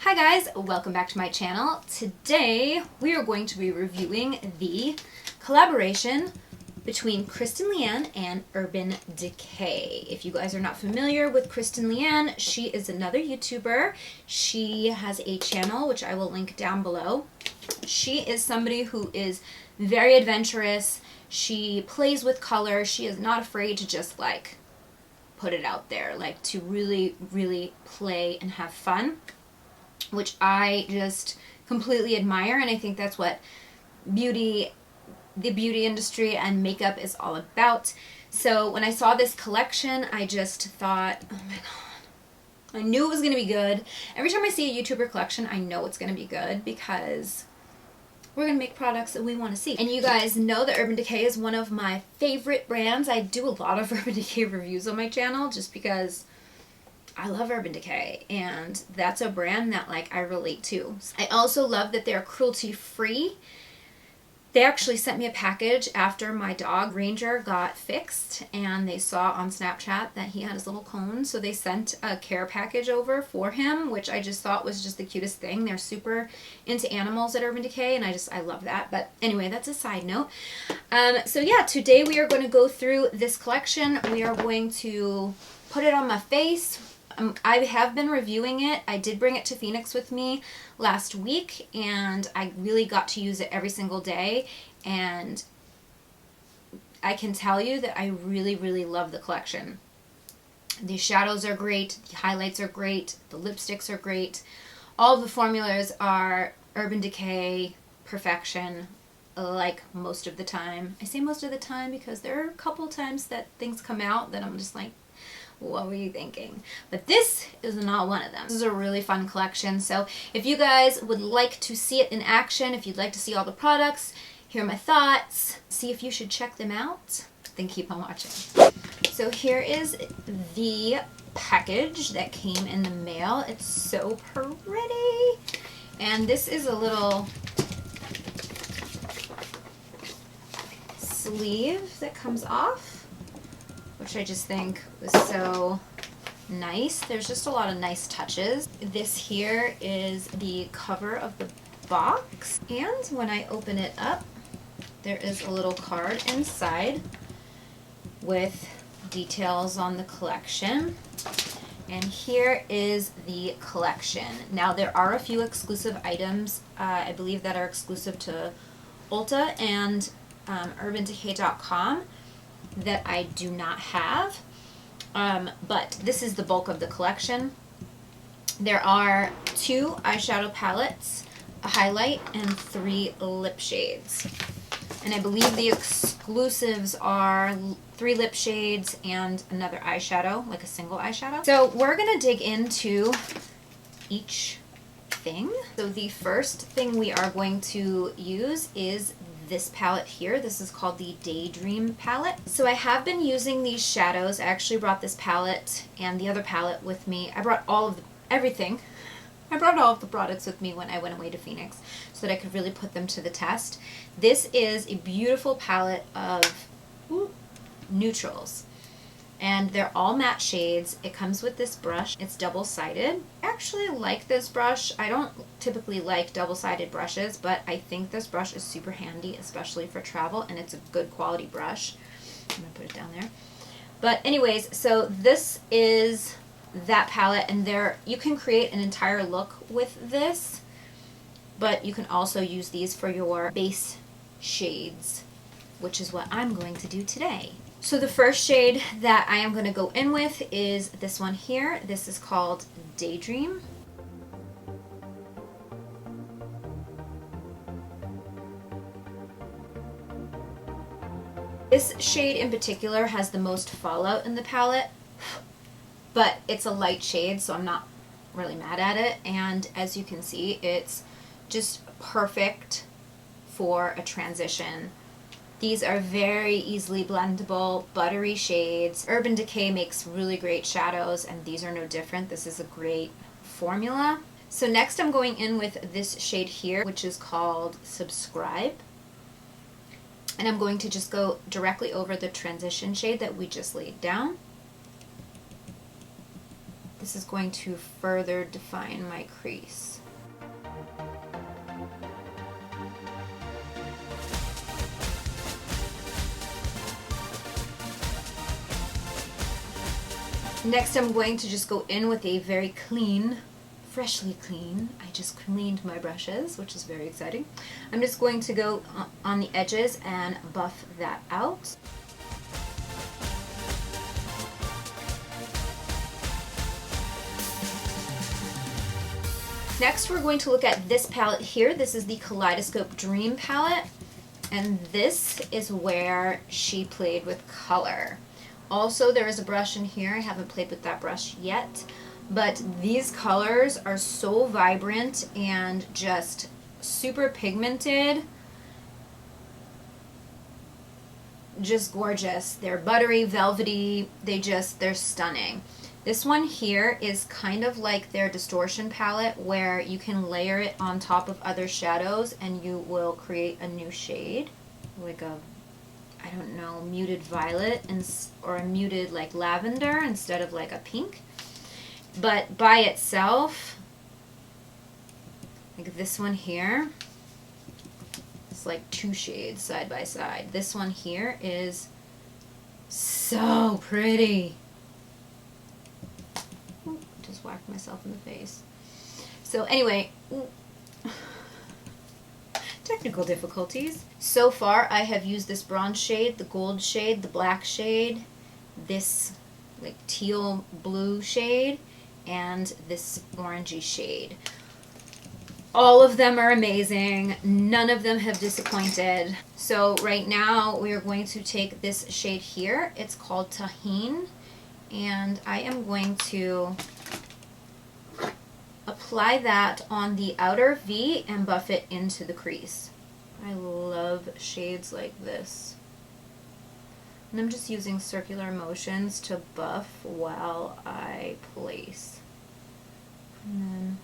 Hi guys, welcome back to my channel. Today we are going to be reviewing the collaboration between Kristen Leanne and Urban Decay. If you guys are not familiar with Kristen Leanne, she is another YouTuber. She has a channel which I will link down below. She is somebody who is very adventurous. She plays with color. She is not afraid to just like put it out there, like to really play and have fun, which I just completely admire, and I think that's what the beauty industry and makeup is all about. So when I saw this collection, I just thought, oh my god, I knew it was going to be good. Every time I see a YouTuber collection, I know it's going to be good because we're going to make products that we want to see. And you guys know that Urban Decay is one of my favorite brands. I do a lot of Urban Decay reviews on my channel just because I love Urban Decay, and that's a brand that like I relate to. I also love that they're cruelty free. They actually sent me a package after my dog Ranger got fixed, and they saw on Snapchat that he had his little cone, so they sent a care package over for him, which I just thought was just the cutest thing. They're super into animals at Urban Decay, and I love that. But anyway, that's a side note. So yeah, today we are going to go through this collection. We are going to put it on my face. I have been reviewing it. I did bring it to Phoenix with me last week, and I really got to use it every single day, and I can tell you that I really love the collection. The shadows are great, the highlights are great, the lipsticks are great. All of the formulas are Urban Decay perfection, like most of the time. I say most of the time because there are a couple times that things come out that I'm just like, what were you thinking? But this is not one of them. This is a really fun collection. So if you guys would like to see it in action, if you'd like to see all the products, hear my thoughts, see if you should check them out, then keep on watching. So here is the package that came in the mail. It's so pretty. And this is a little sleeve that comes off, which I just think was so nice. There's just a lot of nice touches. This here is the cover of the box, and when I open it up, there is a little card inside with details on the collection. And here is the collection. Now there are a few exclusive items, I believe, that are exclusive to Ulta and UrbanDecay.com that I do not have, but this is the bulk of the collection. There are 2 eyeshadow palettes, a highlight, and 3 lip shades. And I believe the exclusives are 3 lip shades and another eyeshadow, like a single eyeshadow. So we're gonna dig into each thing. So the first thing we are going to use is this palette here. This is called the Daydream palette. So I have been using these shadows. I actually brought this palette and the other palette with me. I brought all of everything. I brought all of the products with me when I went away to Phoenix so that I could really put them to the test. This is a beautiful palette of neutrals, and they're all matte shades. It comes with this brush. It's double-sided. I actually like this brush. I don't typically like double-sided brushes, but I think this brush is super handy, especially for travel, and it's a good quality brush. I'm gonna put it down there. But anyways, so this is that palette, and you can create an entire look with this, but you can also use these for your base shades, which is what I'm going to do today. So the first shade that I am going to go in with is this one here. This is called Daydream. This shade in particular has the most fallout in the palette, but it's a light shade, so I'm not really mad at it. And as you can see, it's just perfect for a transition. These are very easily blendable, buttery shades. Urban Decay makes really great shadows, and these are no different. This is a great formula. So next I'm going in with this shade here, which is called Subscribe. And I'm going to just go directly over the transition shade that we just laid down. This is going to further define my crease. Next I'm going to just go in with a very clean, freshly clean. I just cleaned my brushes, which is very exciting. I'm just going to go on the edges and buff that out. Next we're going to look at this palette here. This is the Kaleidoscope Dream palette, and this is where she played with color. Also, there is a brush in here. I haven't played with that brush yet, but these colors are so vibrant and just super pigmented. Just gorgeous. They're buttery, velvety, they're stunning. This one here is kind of like their distortion palette, where you can layer it on top of other shadows and you will create a new shade, like a, I don't know, muted violet or a muted like lavender instead of like a pink. But by itself, like this one here, it's like two shades side by side. This one here is so pretty. Ooh, just whacked myself in the face. So anyway, technical difficulties. So far I have used this bronze shade, the gold shade, the black shade, this like teal blue shade, and this orangey shade. All of them are amazing. None of them have disappointed. So right now we are going to take this shade here. It's called Tahine, and I am going to apply that on the outer V and buff it into the crease. I love shades like this. And I'm just using circular motions to buff while I place. And then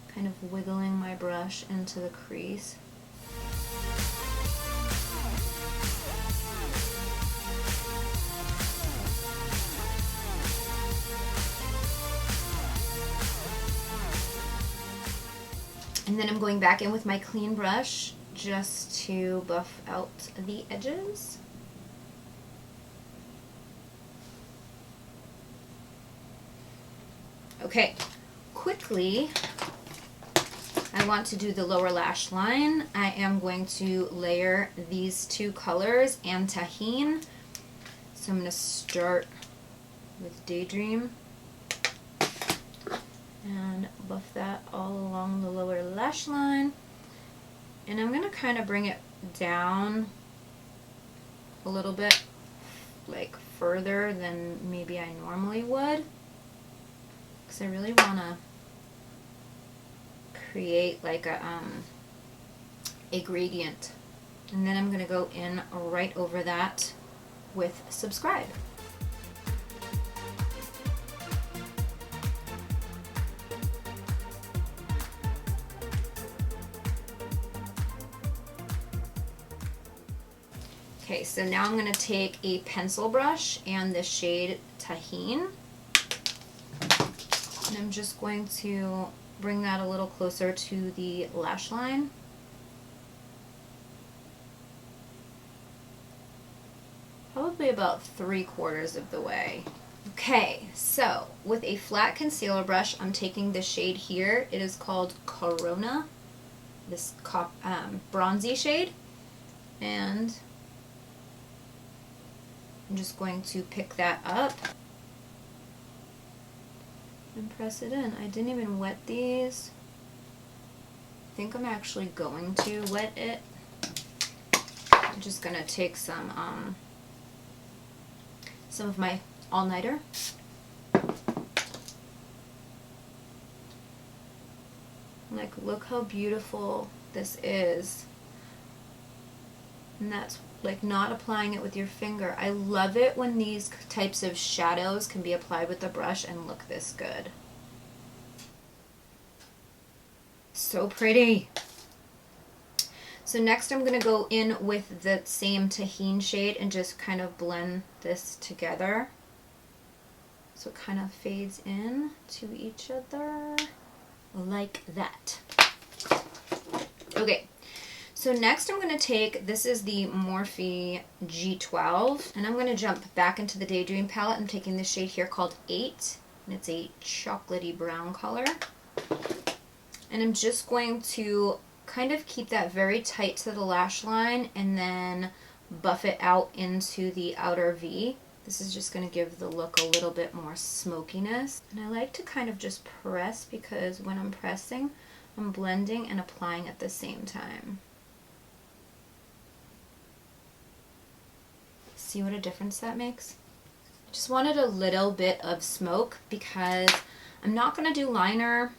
kind of wiggling my brush into the crease. And then I'm going back in with my clean brush just to buff out the edges. Okay, quickly, I want to do the lower lash line. I am going to layer these two colors and Tahine. So I'm going to start with Daydream and buff that all along the lower lash line. And I'm going to kind of bring it down a little bit, like further than maybe I normally would, because I really want to create like a gradient. And then I'm going to go in right over that with Subscribe. Okay, so now I'm going to take a pencil brush and the shade Tahine, and I'm just going to bring that a little closer to the lash line. Probably about 3/4 of the way. Okay, so with a flat concealer brush, I'm taking the shade here. It is called Corona, this bronzy shade, and I'm just going to pick that up and press it in. I didn't even wet these. I think I'm actually going to wet it. I'm just going to take some of my all-nighter. Like, look how beautiful this is. And that's like not applying it with your finger. I love it when these types of shadows can be applied with the brush and look this good. So pretty. So next I'm going to go in with the same Tahine shade and just kind of blend this together. So it kind of fades in to each other like that. Okay. So next I'm going to take, this is the Morphe G12, and I'm going to jump back into the Daydream palette. I'm taking this shade here called 8, and it's a chocolatey brown color. And I'm just going to kind of keep that very tight to the lash line and then buff it out into the outer V. This is just going to give the look a little bit more smokiness. And I like to kind of just press, because when I'm pressing, I'm blending and applying at the same time. See what a difference that makes? Just wanted a little bit of smoke because I'm not going to do liner,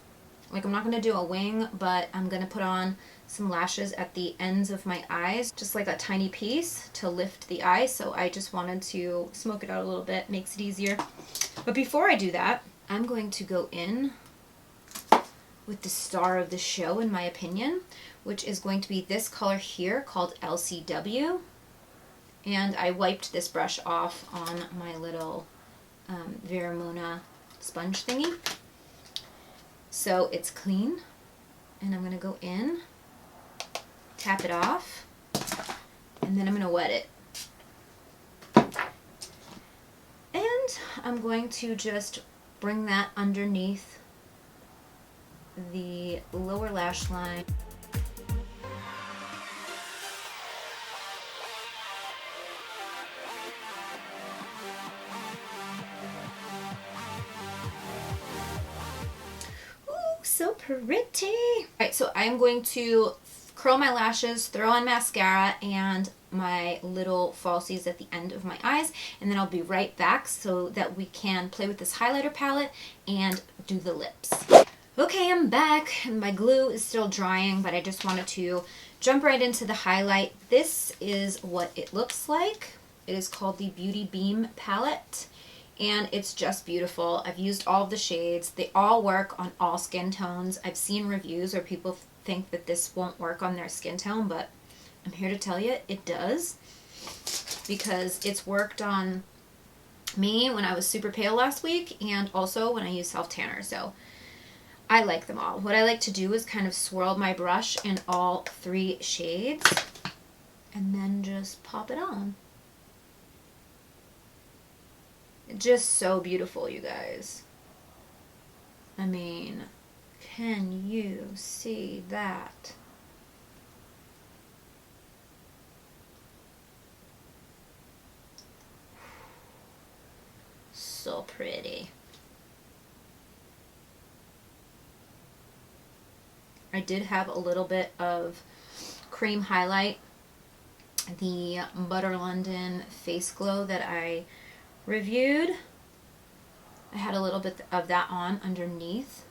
like I'm not going to do a wing, but I'm going to put on some lashes at the ends of my eyes, just like a tiny piece to lift the eye. So I just wanted to smoke it out a little bit, makes it easier. But before I do that, I'm going to go in with the star of the show, in my opinion, which is going to be this color here called LCW. And I wiped this brush off on my little Veramona sponge thingy. So it's clean. And I'm going to go in, tap it off, and then I'm going to wet it. And I'm going to just bring that underneath the lower lash line. So pretty. Alright, so I'm going to curl my lashes, throw on mascara and my little falsies at the end of my eyes, and then I'll be right back so that we can play with this highlighter palette and do the lips. Okay, I'm back, and my glue is still drying, but I just wanted to jump right into the highlight. This is what it looks like. It is called the Beauty Beam palette. And it's just beautiful. I've used all of the shades. They all work on all skin tones. I've seen reviews where people think that this won't work on their skin tone, but I'm here to tell you it does, because it's worked on me when I was super pale last week and also when I use self-tanner. So I like them all. What I like to do is kind of swirl my brush in all 3 shades and then just pop it on. Just so beautiful, you guys. I mean, can you see that? So pretty. I did have a little bit of cream highlight, the Butter London Face Glow that I reviewed. I had a little bit of that on underneath,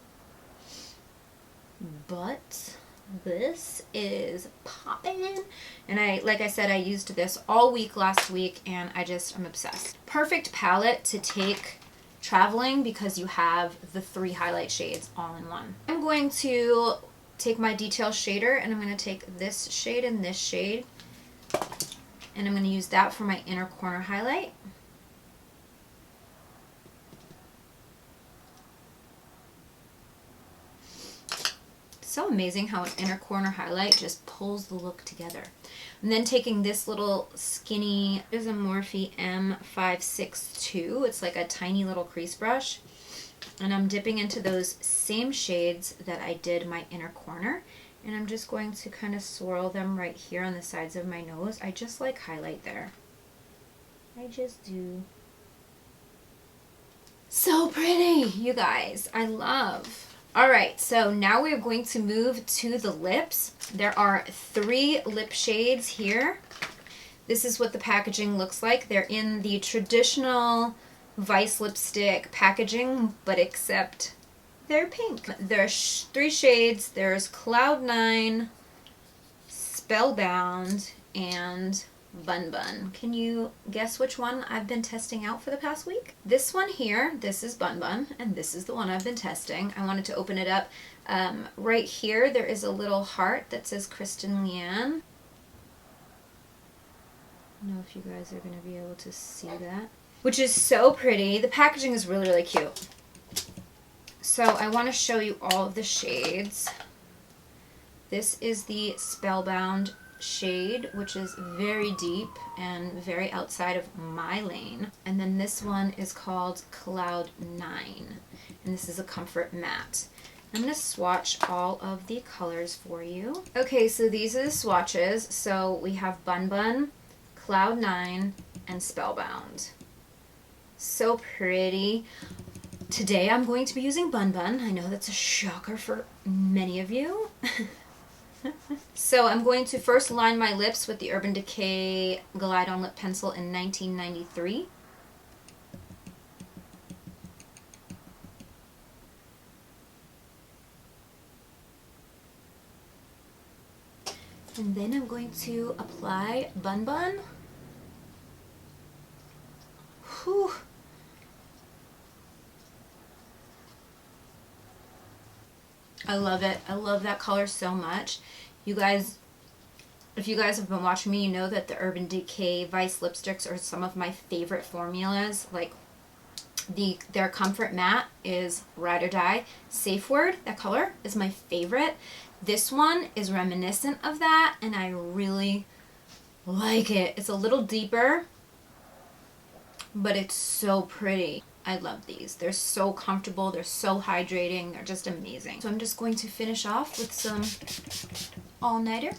but this is popping. And like I said, I used this all week last week, and I'm obsessed. Perfect palette to take traveling because you have the 3 highlight shades all in one. I'm going to take my detail shader, and I'm going to take this shade and this shade, and I'm going to use that for my inner corner highlight. So amazing how an inner corner highlight just pulls the look together. And then taking this little skinny, there's a Morphe M562. It's like a tiny little crease brush. And I'm dipping into those same shades that I did my inner corner. And I'm just going to kind of swirl them right here on the sides of my nose. I just like highlight there. I just do. So pretty, you guys. I love. Alright, so now we are going to move to the lips. There are 3 lip shades here. This is what the packaging looks like. They're in the traditional Vice lipstick packaging, but except they're pink. There's 3 shades. There's Cloud 9, Spellbound, and Bun Bun. Can you guess which one I've been testing out for the past week? This one here, this is Bun Bun, and this is the one I've been testing. I wanted to open it up. Right here, there is a little heart that says Kristen Leanne. I don't know if you guys are going to be able to see that, which is so pretty. The packaging is really, really cute. So I want to show you all of the shades. This is the Spellbound shade, which is very deep and very outside of my lane. And then this one is called Cloud 9, and this is a comfort matte. I'm going to swatch all of the colors for you. Okay, so these are the swatches. So we have Bun Bun, Cloud 9, and Spellbound. So pretty. Today I'm going to be using Bun Bun. I know that's a shocker for many of you. So I'm going to first line my lips with the Urban Decay Glide On Lip Pencil in 1993. And then I'm going to apply Bun Bun. Whew. I love it. I love that color so much. You guys, if you guys have been watching me, you know that the Urban Decay Vice lipsticks are some of my favorite formulas. Like their Comfort Matte is Ride or Die. Safe Word, that color, is my favorite. This one is reminiscent of that, and I really like it. It's a little deeper, but it's so pretty. I love these. They're so comfortable. They're so hydrating. They're just amazing. So I'm just going to finish off with some all-nighter.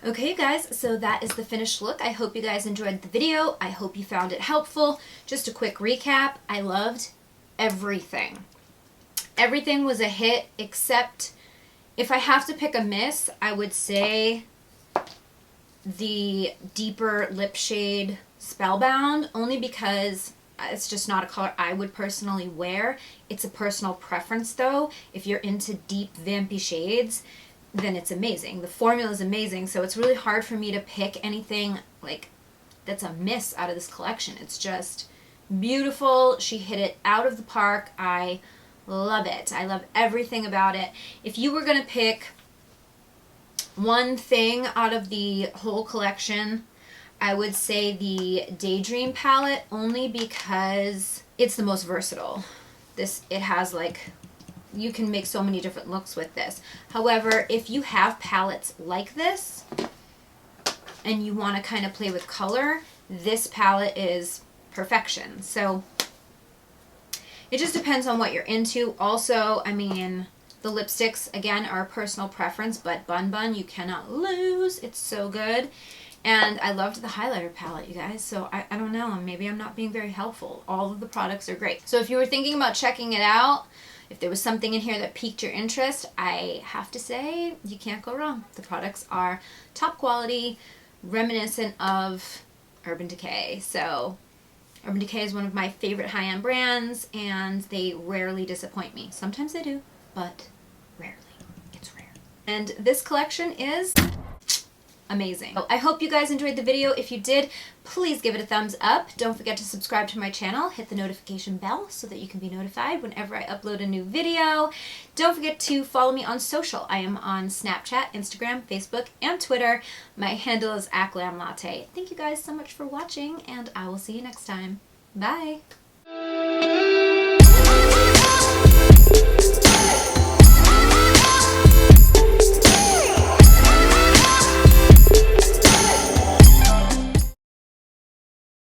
Okay, you guys, so that is the finished look. I hope you guys enjoyed the video. I hope you found it helpful. Just a quick recap. I loved everything. Everything was a hit, except if I have to pick a miss, I would say the deeper lip shade Spellbound, only because it's just not a color I would personally wear. It's a personal preference though. If you're into deep vampy shades, then it's amazing. The formula is amazing, so it's really hard for me to pick anything like that's a miss out of this collection. It's just beautiful. She hit it out of the park. I love it. I love everything about it. If you were going to pick one thing out of the whole collection, I would say the Daydream palette, only because it's the most versatile. It has like, you can make so many different looks with this. However, if you have palettes like this and you want to kind of play with color, this palette is perfection. So it just depends on what you're into. Also, I mean, the lipsticks, again, are a personal preference, but Bun Bun, you cannot lose. It's so good. And I loved the highlighter palette, you guys. So I don't know, maybe I'm not being very helpful. All of the products are great. So if you were thinking about checking it out, if there was something in here that piqued your interest, I have to say you can't go wrong. The products are top quality, reminiscent of Urban Decay. So Urban Decay is one of my favorite high-end brands, and they rarely disappoint me. Sometimes they do, but rarely. It's rare. And this collection is amazing. So I hope you guys enjoyed the video. If you did, please give it a thumbs up. Don't forget to subscribe to my channel. Hit the notification bell so that you can be notified whenever I upload a new video. Don't forget to follow me on social. I am on Snapchat, Instagram, Facebook, and Twitter. My handle is @glamlatte. Thank you guys so much for watching, and I will see you next time. Bye!